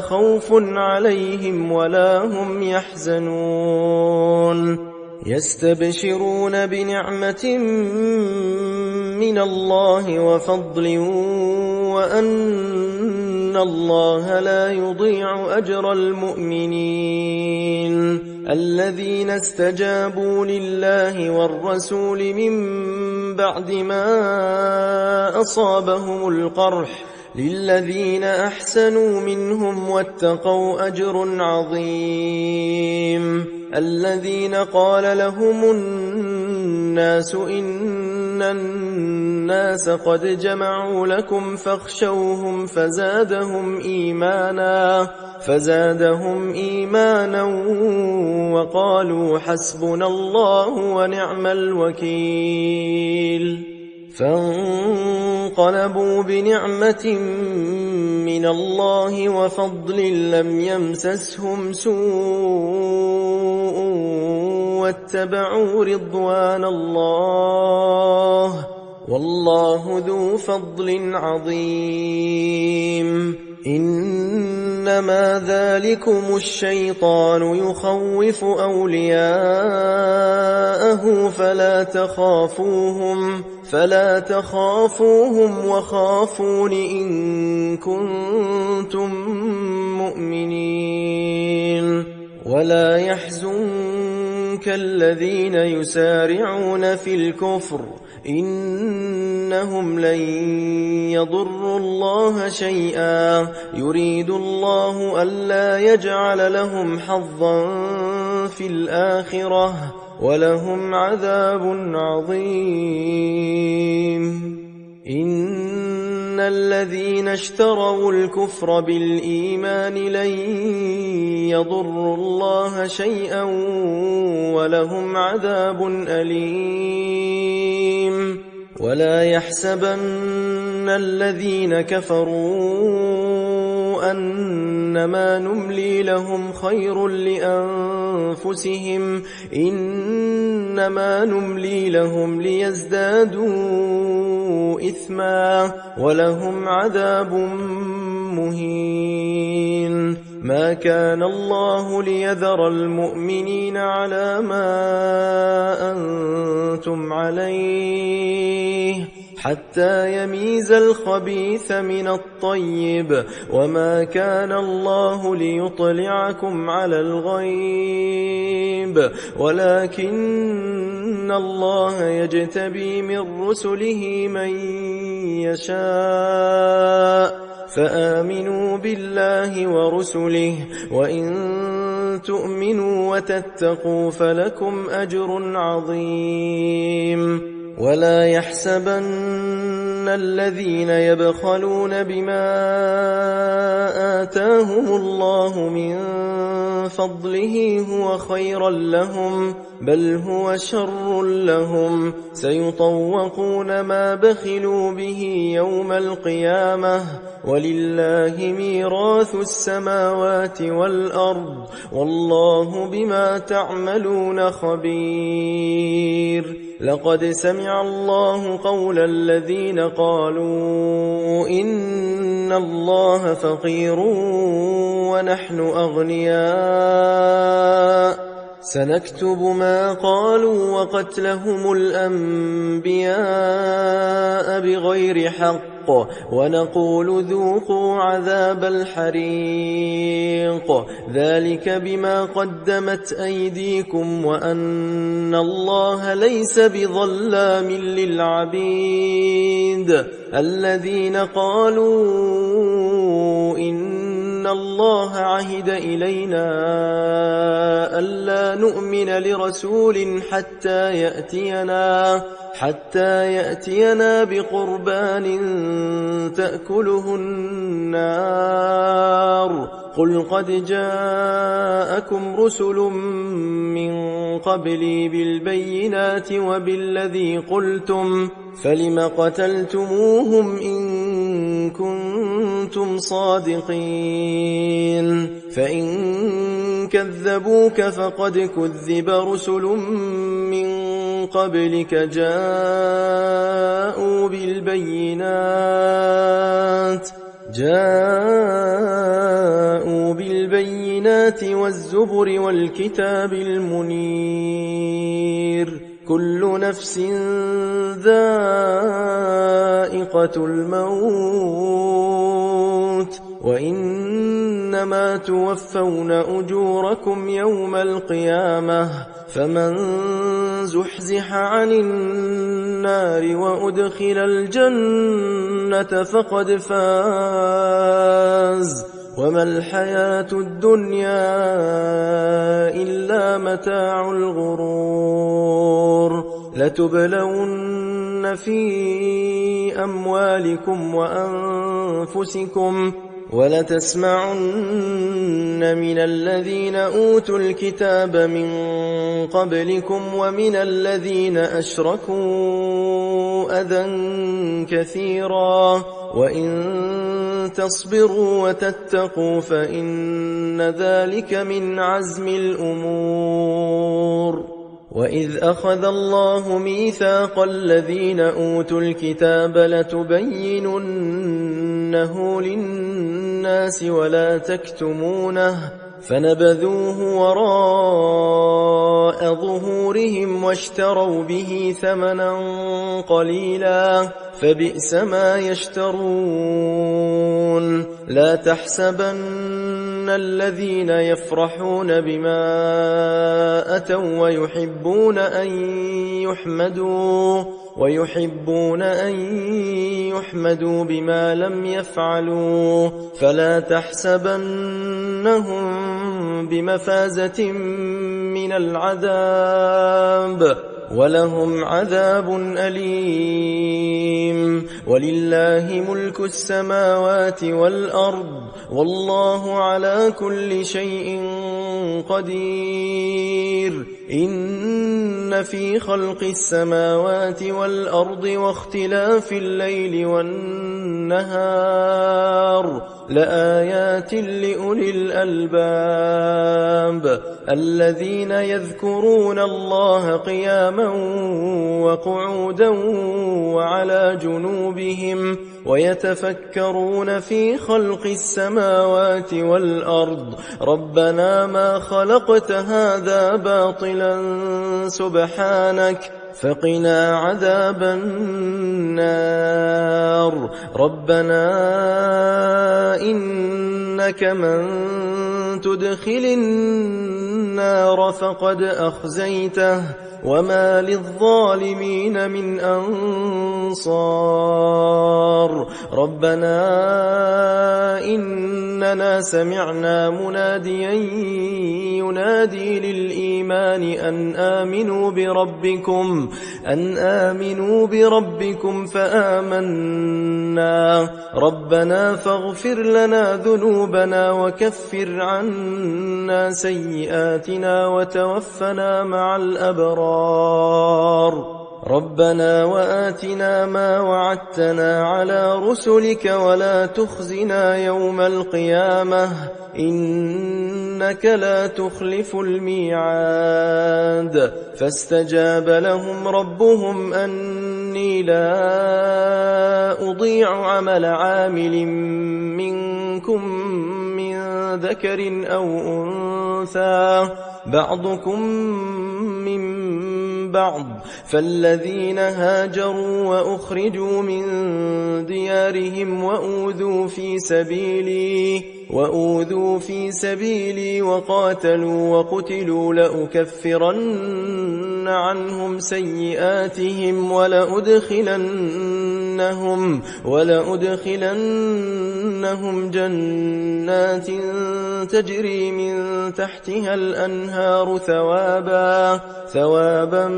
خوف عليهم ولا هم يحزنون يستبشرون بنعمة من الله وفضل وأن إن الله لا يضيع أجر المؤمنين الذين استجابوا لله والرسول من بعد ما أصابهم القرح للذين أحسنوا منهم واتقوا أجر عظيم الذين قال لهم الناس إن الناس قد جمعوا لكم فاخشوهم فزادهم إيمانا وقالوا حسبنا الله ونعم الوكيل فانقلبوا بنعمة من الله وفضل لم يمسسهم سوء واتبعوا رضوان الله والله ذو فضل عظيم إنما ذلكم الشيطان يخوف أولياءه فلا تخافوهم وخافون إن كنتم مؤمنين ولا يحزنك الذين يسارعون في الكفر إنهم لن يضروا الله شيئا يريد الله ألا يجعل لهم حظا في الآخرة ولهم عذاب عظيم إن الذين اشتروا الكفر بالإيمان لن يضروا الله شيئا ولهم عذاب أليم ولا يحسبن الذين كفروا أنما نملي لهم خير لأنفسهم إنما نملي لهم ليزدادوا إثما ولهم عذاب مهين ما كان الله ليذر المؤمنين على ما أنتم عليه حتى يميز الخبيث من الطيب وما كان الله ليطلعكم على الغيب ولكن الله يجتبي من رسله من يشاء فآمنوا بالله ورسله وإن تؤمنوا وتتقوا فلكم أجر عظيم ولا يحسبن الذين يبخلون بما آتاهم الله من فضله هو خيرا لهم بل هو شر لهم سيطوقون ما بخلوا به يوم القيامة ولله ميراث السماوات والأرض والله بما تعملون خبير لقد سمع الله قول الذين قالوا إن الله فقير ونحن أغنياء سنكتب ما قالوا وقتلهم الأنبياء بغير حق ونقول ذوقوا عذاب الحريق ذلك بما قدمت أيديكم وأن الله ليس بظلام للعبيد الذين قالوا إن الله عهد إلينا ألا نؤمن لرسول حتى يأتينا بقربان تأكله النار قل قد جاءكم رسل من قبلي بالبينات وبالذي قلتم فلم قتلتموهم إن كنتم صادقين فإن كذبوك فقد كذب رسل من قبلك جاءوا بالبينات والزبر والكتاب المنير كل نفس ذائقة الموت الموت وإنما توفون أجوركم يوم القيامة فمن زحزح عن النار وأدخل الجنة فقد فاز وما الحياة الدنيا إلا متاع الغرور لتبلون في أموالكم وأنفسكم ولتسمعن من الذين أوتوا الكتاب من قبلكم ومن الذين أشركوا أذى كثيرا وإن تصبروا وتتقوا فإن ذلك من عزم الأمور وإذ أخذ الله ميثاق الذين أوتوا الكتاب لتبيننه للناس ولا تكتمونه فنبذوه وراء ظهورهم واشتروا به ثمنا قليلا فبئس ما يشترون لا تحسبن الذين يفرحون بما أتوا ويحبون أن يحمدوا بما لم يفعلوا فلا تحسبنهم بمفازة من العذاب ولهم عذاب أليم ولله ملك السماوات والأرض والله على كل شيء قدير إن في خلق السماوات والأرض واختلاف الليل والنهار لآيات لأولي الألباب الذين يذكرون الله قياما وقعودا وعلى جنوبهم ويتفكرون في خلق السماوات والأرض ربنا ما خلقت هذا باطلا سبحانك فقنا عذاب النار ربنا إنك من تدخل النار فقد أخزيته وما للظالمين من أنصار ربنا إننا سمعنا مناديا ينادي للإيمان أن آمنوا بربكم فآمنا ربنا فاغفر لنا ذنوبنا وكفر عنا سيئاتنا وتوفنا مع الأبرار ربنا وآتنا ما وعدتنا على رسلك ولا تخزنا يوم القيامة إنك لا تخلف الميعاد فاستجاب لهم ربهم أني لا أضيع عمل عامل منكم من ذكر أو أنثى بعضكم من بعض فالذين هاجروا وأخرجوا من ديارهم وأوذوا في سبيلي وقاتلوا وقتلوا لأكفرن عنهم سيئاتهم ولأدخلنهم جنات تجري من تحتها الأنهار ثوابا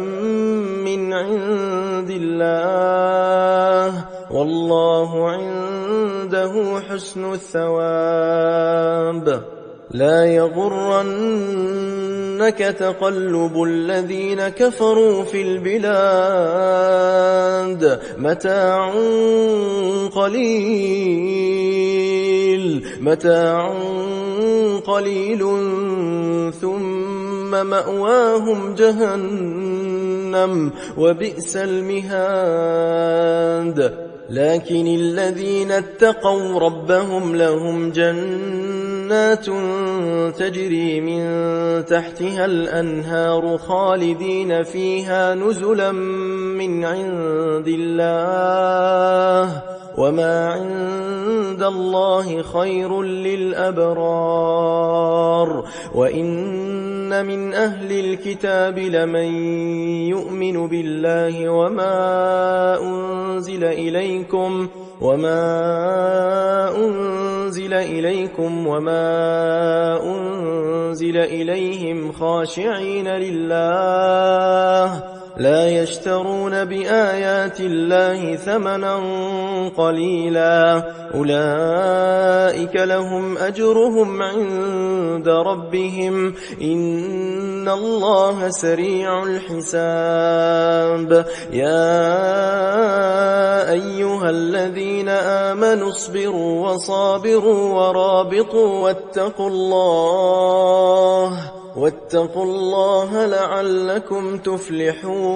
من عند الله والله عنده حسن الثواب لا يغرنك تقلب الذين كفروا في البلاد متاع قليل ثم مأواهم جهنم وبئس المهاد لكن الذين اتقوا ربهم لهم جنات تجري من تحتها الأنهار خالدين فيها نزلا من عند الله وما عند الله خير للأبرار وإن من أهل الكتاب لمن يؤمن بالله وما أنزل إليكم وما أنزل إليهم خاشعين لله لا يشترون بآيات الله ثمنا قليلا أولئك لهم أجرهم عند ربهم إن الله سريع الحساب يا أيها الذين آمنوا اصبروا وصابروا ورابطوا واتقوا الله لعلكم تفلحون